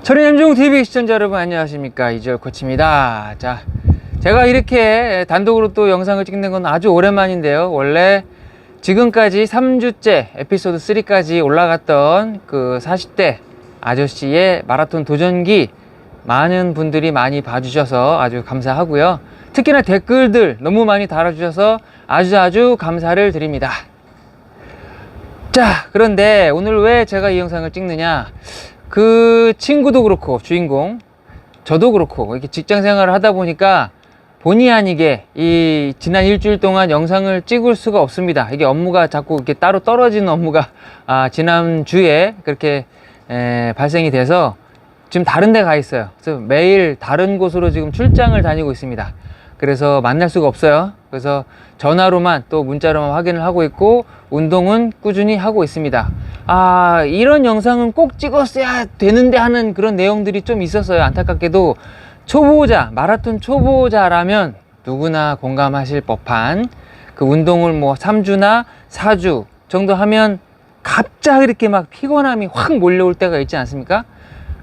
철인엠종TV 시청자 여러분 안녕하십니까, 이지열 코치입니다. 자, 제가 이렇게 단독으로 또 영상을 찍는 건 아주 오랜만인데요. 원래 지금까지 3주째 에피소드 3까지 올라갔던 그 40대 아저씨의 마라톤 도전기, 많은 분들이 많이 봐주셔서 아주 감사하고요. 특히나 댓글들 너무 많이 달아주셔서 아주 감사를 드립니다. 자, 그런데 오늘 왜 제가 이 영상을 찍느냐, 그 친구도 그렇고 주인공 저도 그렇고 이렇게 직장 생활을 하다 보니까 본의 아니게 이 지난 일주일 동안 영상을 찍을 수가 없습니다. 이게 업무가 자꾸 이렇게 따로 떨어지는 업무가 지난주에 그렇게 발생이 돼서 지금 다른 데 가 있어요. 그래서 매일 다른 곳으로 지금 출장을 다니고 있습니다. 그래서 만날 수가 없어요. 그래서 전화로만 또 문자로만 확인을 하고 있고, 운동은 꾸준히 하고 있습니다. 이런 영상은 꼭 찍었어야 되는데 하는 그런 내용들이 좀 있었어요. 안타깝게도 초보자, 마라톤 초보자라면 누구나 공감하실 법한 그 운동을 뭐 3주나 4주 정도 하면 갑자기 이렇게 막 피곤함이 확 몰려올 때가 있지 않습니까?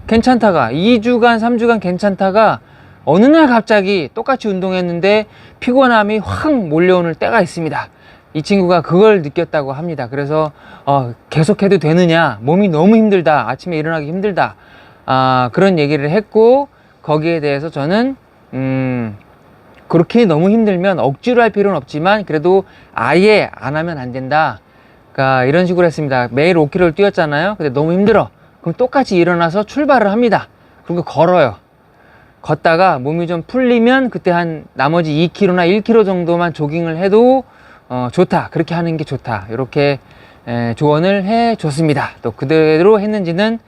괜찮다가 2주간 3주간 괜찮다가 어느 날 갑자기 똑같이 운동했는데 피곤함이 확 몰려오는 때가 있습니다. 이 친구가 그걸 느꼈다고 합니다. 그래서 계속해도 되느냐, 몸이 너무 힘들다, 아침에 일어나기 힘들다, 그런 얘기를 했고, 거기에 대해서 저는 그렇게 너무 힘들면 억지로 할 필요는 없지만 그래도 아예 안 하면 안 된다, 그러니까 이런 식으로 했습니다. 매일 5km를 뛰었잖아요. 근데 너무 힘들어. 그럼 똑같이 일어나서 출발을 합니다. 그리고 걸어요. 걷다가 몸이 좀 풀리면 그때 한 나머지 2km나 1km 정도만 조깅을 해도 좋다, 그렇게 하는 게 좋다, 이렇게 조언을 해 줬습니다. 또 그대로 했는지는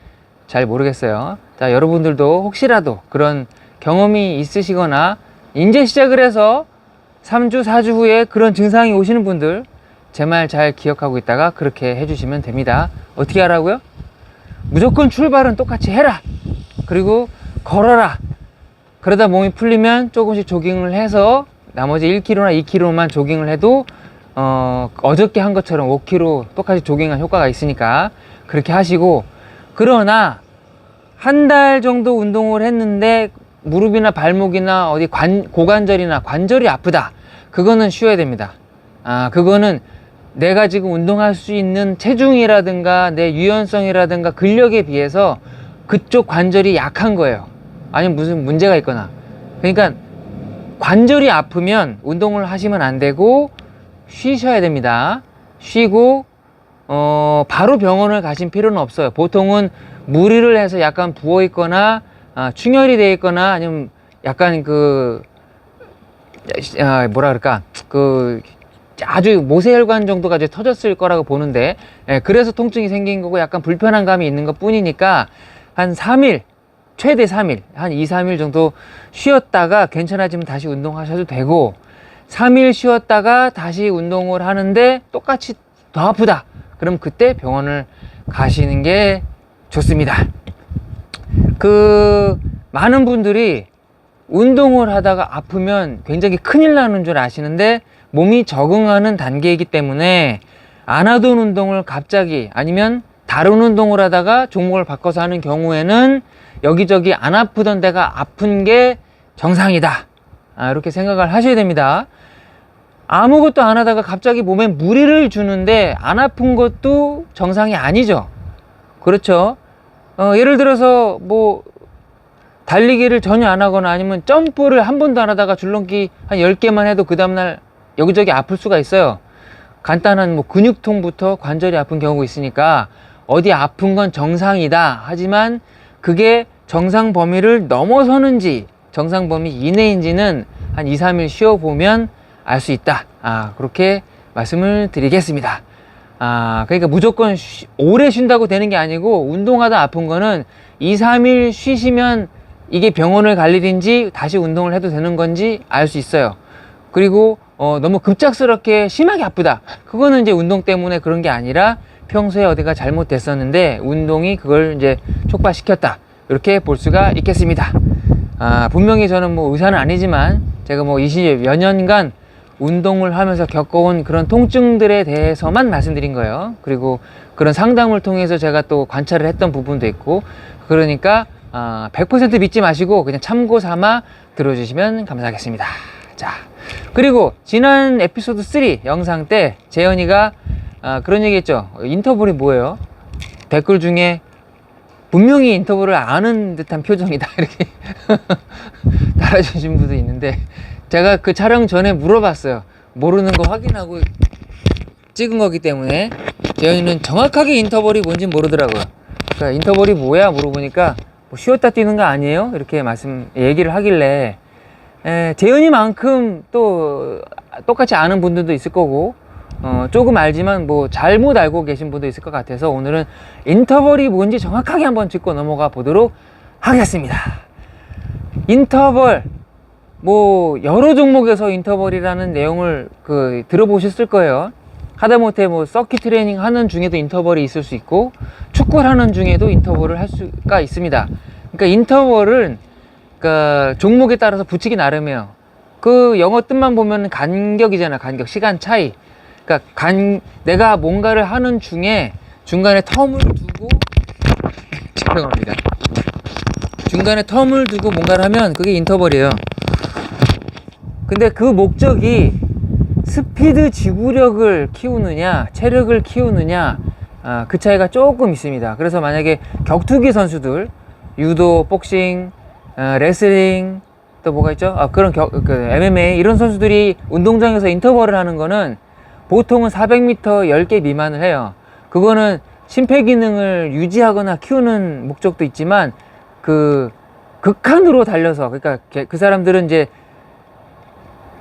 잘 모르겠어요. 자, 여러분들도 혹시라도 그런 경험이 있으시거나 이제 시작을 해서 3주 4주 후에 그런 증상이 오시는 분들, 제 말 잘 기억하고 있다가 그렇게 해주시면 됩니다. 어떻게 하라고요? 무조건 출발은 똑같이 해라, 그리고 걸어라. 그러다 몸이 풀리면 조금씩 조깅을 해서 나머지 1km나 2km만 조깅을 해도 어저께 한 것처럼 5km 똑같이 조깅한 효과가 있으니까 그렇게 하시고, 그러나 한 달 정도 운동을 했는데 무릎이나 발목이나 어디 고관절이나 관절이 아프다, 그거는 쉬어야 됩니다. 그거는 내가 지금 운동할 수 있는 체중이라든가 내 유연성이라든가 근력에 비해서 그쪽 관절이 약한 거예요. 아니면 무슨 문제가 있거나. 그러니까 관절이 아프면 운동을 하시면 안 되고 쉬셔야 됩니다. 쉬고 바로 병원을 가신 필요는 없어요. 보통은 무리를 해서 약간 부어 있거나 충혈이 되어 있거나 아니면 약간 뭐라 그럴까, 아주 모세혈관 정도가 이제 터졌을 거라고 보는데, 그래서 통증이 생긴 거고 약간 불편한 감이 있는 것 뿐이니까 한 3일, 최대 3일, 한 2, 3일 정도 쉬었다가 괜찮아지면 다시 운동하셔도 되고, 3일 쉬었다가 다시 운동을 하는데 똑같이 더 아프다, 그럼 그때 병원을 가시는 게 좋습니다. 많은 분들이 운동을 하다가 아프면 굉장히 큰일 나는 줄 아시는데, 몸이 적응하는 단계이기 때문에 안 하던 운동을 갑자기, 아니면 다른 운동을 하다가 종목을 바꿔서 하는 경우에는 여기저기 안 아프던 데가 아픈 게 정상이다, 이렇게 생각을 하셔야 됩니다. 아무것도 안 하다가 갑자기 몸에 무리를 주는데 안 아픈 것도 정상이 아니죠. 그렇죠? 예를 들어서 뭐 달리기를 전혀 안 하거나 아니면 점프를 한 번도 안 하다가 줄넘기 한 10개만 해도 그 다음날 여기저기 아플 수가 있어요. 간단한 뭐 근육통부터 관절이 아픈 경우가 있으니까 어디 아픈 건 정상이다, 하지만 그게 정상 범위를 넘어서는지 정상 범위 이내인지는 한 2, 3일 쉬어보면 알 수 있다, 그렇게 말씀을 드리겠습니다. 그러니까 무조건 오래 쉰다고 되는 게 아니고, 운동하다 아픈 거는 2, 3일 쉬시면 이게 병원을 갈 일인지 다시 운동을 해도 되는 건지 알 수 있어요. 그리고 너무 급작스럽게 심하게 아프다, 그거는 이제 운동 때문에 그런 게 아니라 평소에 어디가 잘못됐었는데 운동이 그걸 이제 촉발시켰다, 이렇게 볼 수가 있겠습니다. 분명히 저는 뭐 의사는 아니지만 제가 뭐 20여 년간 운동을 하면서 겪어온 그런 통증들에 대해서만 말씀드린 거예요. 그리고 그런 상담을 통해서 제가 또 관찰을 했던 부분도 있고, 그러니까 100% 믿지 마시고 그냥 참고 삼아 들어주시면 감사하겠습니다. 자, 그리고 지난 에피소드 3 영상 때 재현이가 그런 얘기 했죠. 인터벌이 뭐예요? 댓글 중에 분명히 인터벌을 아는 듯한 표정이다 이렇게 달아주신 분도 있는데, 제가 그 촬영 전에 물어봤어요. 모르는 거 확인하고 찍은 거기 때문에. 재현이는 정확하게 인터벌이 뭔지 모르더라고요. 그러니까 인터벌이 뭐야 물어보니까 뭐 쉬었다 뛰는 거 아니에요? 이렇게 얘기를 하길래, 재현이만큼 또 똑같이 아는 분들도 있을 거고, 조금 알지만 뭐 잘못 알고 계신 분도 있을 것 같아서 오늘은 인터벌이 뭔지 정확하게 한번 짚고 넘어가 보도록 하겠습니다. 인터벌, 뭐 여러 종목에서 인터벌이라는 내용을 들어보셨을 거예요. 하다못해 뭐 서킷 트레이닝 하는 중에도 인터벌이 있을 수 있고, 축구를 하는 중에도 인터벌을 할 수가 있습니다. 그러니까 인터벌은 종목에 따라서 붙이기 나름이에요. 그 영어 뜻만 보면 간격이잖아. 간격, 시간 차이. 그러니까 내가 뭔가를 하는 중에 중간에 텀을 두고 죄송합니다. 중간에 텀을 두고 뭔가를 하면 그게 인터벌이에요. 근데 그 목적이 스피드 지구력을 키우느냐 체력을 키우느냐, 그 차이가 조금 있습니다. 그래서 만약에 격투기 선수들, 유도, 복싱, 레슬링, 또 뭐가 있죠? 그런 MMA 이런 선수들이 운동장에서 인터벌을 하는 거는 보통은 400m 10개 미만을 해요. 그거는 심폐기능을 유지하거나 키우는 목적도 있지만 극한으로 달려서, 그러니까 그 사람들은 이제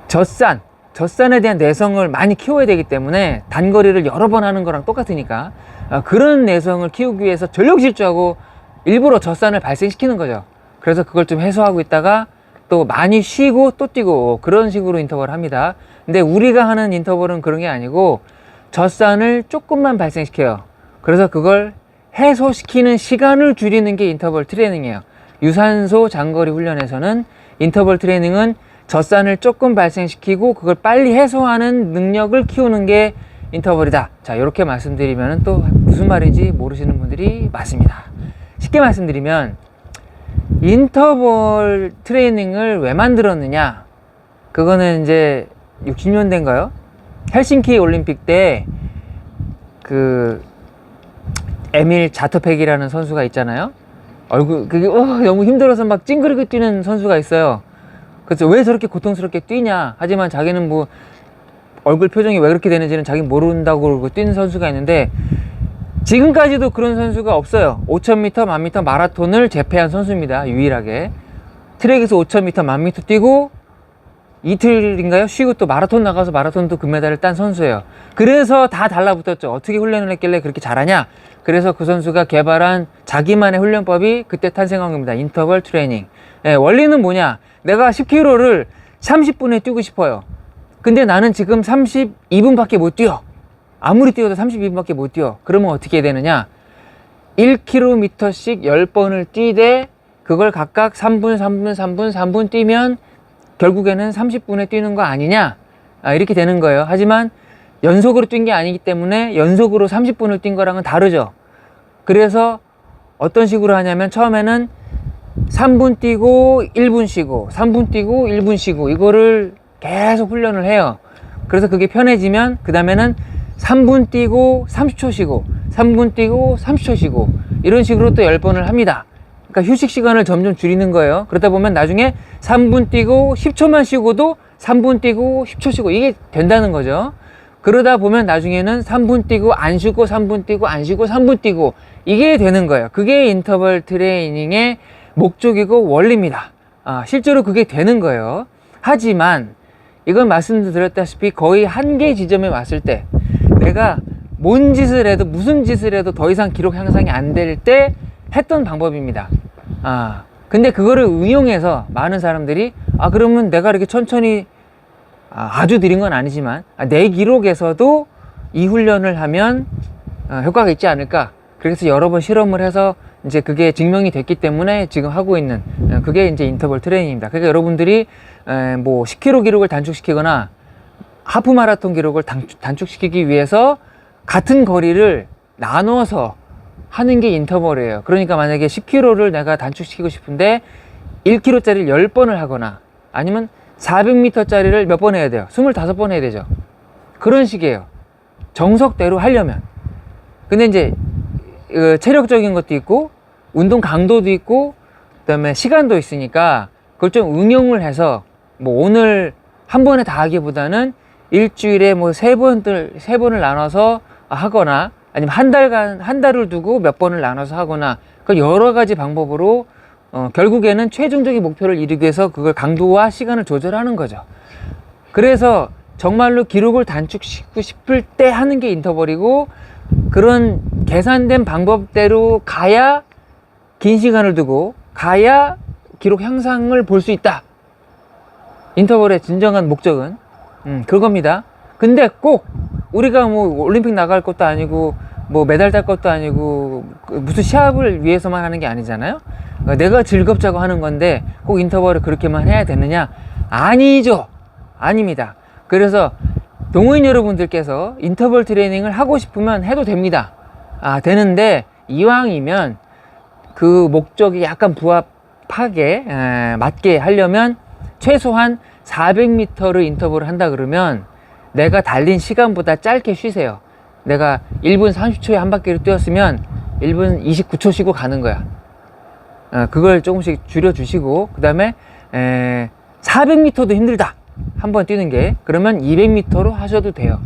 젖산에 대한 내성을 많이 키워야 되기 때문에 단거리를 여러 번 하는 거랑 똑같으니까 그런 내성을 키우기 위해서 전력 질주하고 일부러 젖산을 발생시키는 거죠. 그래서 그걸 좀 해소하고 있다가 또 많이 쉬고 또 뛰고 그런 식으로 인터벌을 합니다. 근데 우리가 하는 인터벌은 그런 게 아니고 젖산을 조금만 발생시켜요. 그래서 그걸 해소시키는 시간을 줄이는 게 인터벌 트레이닝이에요. 유산소 장거리 훈련에서는 인터벌 트레이닝은 젖산을 조금 발생시키고 그걸 빨리 해소하는 능력을 키우는 게 인터벌이다. 자, 이렇게 말씀드리면 또 무슨 말인지 모르시는 분들이 많습니다. 쉽게 말씀드리면 인터벌 트레이닝을 왜 만들었느냐, 그거는 이제 60년대인가요? 헬싱키 올림픽 때 에밀 자토팩이라는 선수가 있잖아요. 그게 너무 힘들어서 막 찡그리고 뛰는 선수가 있어요. 그래서 왜 저렇게 고통스럽게 뛰냐, 하지만 자기는 뭐 얼굴 표정이 왜 그렇게 되는지는 자기는 모른다고 그러고 뛰는 선수가 있는데, 지금까지도 그런 선수가 없어요. 5000m, 1000m 마라톤을 제패한 선수입니다. 유일하게 트랙에서 5000m, 1000m 뛰고 이틀인가요? 쉬고 또 마라톤 나가서 마라톤도 금메달을 딴 선수예요. 그래서 다 달라붙었죠. 어떻게 훈련을 했길래 그렇게 잘하냐. 그래서 그 선수가 개발한 자기만의 훈련법이 그때 탄생한 겁니다. 인터벌 트레이닝. 원리는 뭐냐, 내가 10km를 30분에 뛰고 싶어요. 근데 나는 지금 32분밖에 못 뛰어. 아무리 뛰어도 32분밖에 못 뛰어. 그러면 어떻게 되느냐, 1km씩 10번을 뛰되 그걸 각각 3분, 3분, 3분, 3분 뛰면 결국에는 30분에 뛰는 거 아니냐, 이렇게 되는 거예요. 하지만 연속으로 뛴 게 아니기 때문에 연속으로 30분을 뛴 거랑은 다르죠. 그래서 어떤 식으로 하냐면 처음에는 3분 뛰고 1분 쉬고 3분 뛰고 1분 쉬고 이거를 계속 훈련을 해요. 그래서 그게 편해지면 그 다음에는 3분 뛰고 30초 쉬고 3분 뛰고 30초 쉬고 이런 식으로 또 10번을 합니다. 그러니까 휴식 시간을 점점 줄이는 거예요. 그러다 보면 나중에 3분 뛰고 10초만 쉬고도 3분 뛰고 10초 쉬고 이게 된다는 거죠. 그러다 보면 나중에는 3분 뛰고 안 쉬고 3분 뛰고 안 쉬고 3분 뛰고 이게 되는 거예요. 그게 인터벌 트레이닝의 목적이고 원리입니다. 실제로 그게 되는 거예요. 하지만 이건 말씀드렸다시피 거의 한계 지점에 왔을 때, 내가 뭔 짓을 해도 무슨 짓을 해도 더 이상 기록 향상이 안 될 때 했던 방법입니다. 근데 그거를 응용해서 많은 사람들이 그러면 내가 이렇게 천천히 아주 느린 건 아니지만 내 기록에서도 이 훈련을 하면 효과가 있지 않을까. 그래서 여러 번 실험을 해서 이제 그게 증명이 됐기 때문에 지금 하고 있는 그게 이제 인터벌 트레이닝입니다. 그러니까 여러분들이 뭐 10km 기록을 단축시키거나 하프 마라톤 기록을 단축시키기 위해서 같은 거리를 나눠서 하는 게 인터벌이에요. 그러니까 만약에 10km를 내가 단축시키고 싶은데 1km짜리를 10번을 하거나 아니면 400m짜리를 몇 번 해야 돼요? 25번 해야 되죠. 그런 식이에요. 정석대로 하려면. 근데 이제 체력적인 것도 있고 운동 강도도 있고 그다음에 시간도 있으니까 그걸 좀 응용을 해서 뭐 오늘 한 번에 다 하기보다는 일주일에 뭐 세 번을 나눠서 하거나 아니면 한 달을 두고 몇 번을 나눠서 하거나 그 여러 가지 방법으로 결국에는 최종적인 목표를 이루기 위해서 그걸 강도와 시간을 조절하는 거죠. 그래서 정말로 기록을 단축시키고 싶을 때 하는 게 인터벌이고 그런 계산된 방법대로 가야 긴 시간을 두고 가야 기록 향상을 볼 수 있다. 인터벌의 진정한 목적은 그겁니다. 근데 꼭 우리가 뭐 올림픽 나갈 것도 아니고 뭐 메달 딸 것도 아니고 무슨 시합을 위해서만 하는 게 아니잖아요. 내가 즐겁자고 하는 건데 꼭 인터벌을 그렇게만 해야 되느냐? 아니죠. 아닙니다. 그래서 동호인 여러분들께서 인터벌 트레이닝을 하고 싶으면 해도 됩니다. 되는데 이왕이면 그 목적이 약간 부합하게 맞게 하려면 최소한 400m를 인터벌을 한다 그러면 내가 달린 시간보다 짧게 쉬세요. 내가 1분 30초에 한 바퀴를 뛰었으면 1분 29초 쉬고 가는 거야. 그걸 조금씩 줄여주시고 그 다음에 400m도 힘들다 한번 뛰는 게 그러면 200m로 하셔도 돼요.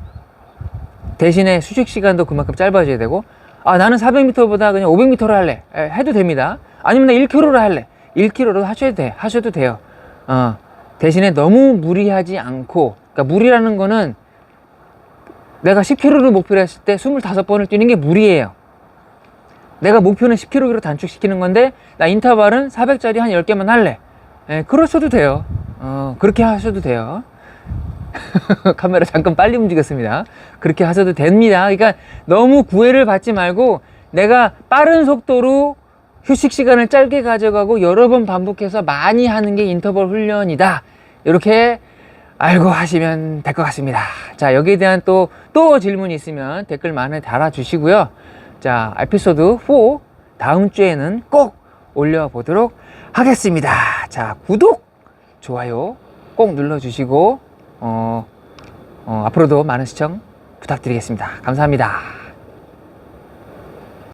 대신에 수직 시간도 그만큼 짧아져야 되고 나는 400m보다 그냥 500m로 할래 해도 됩니다. 아니면 나 1km로 할래 1km로 하셔도 돼요. 대신에 너무 무리하지 않고, 그러니까 무리라는 거는 내가 10km를 목표로 했을 때 25번을 뛰는 게 무리예요. 내가 목표는 10km로 단축시키는 건데 나 인터벌은 400짜리 한 10개만 할래. 그러셔도 돼요. 그렇게 하셔도 돼요. 카메라 잠깐 빨리 움직였습니다. 그렇게 하셔도 됩니다. 그러니까 너무 구애를 받지 말고 내가 빠른 속도로 휴식 시간을 짧게 가져가고 여러 번 반복해서 많이 하는 게 인터벌 훈련이다. 이렇게 알고 하시면 될 것 같습니다. 자, 여기에 대한 또 질문이 있으면 댓글 많이 달아주시고요. 자, 에피소드 4 다음 주에는 꼭 올려보도록 하겠습니다. 자, 구독, 좋아요 꼭 눌러주시고 앞으로도 많은 시청 부탁드리겠습니다. 감사합니다.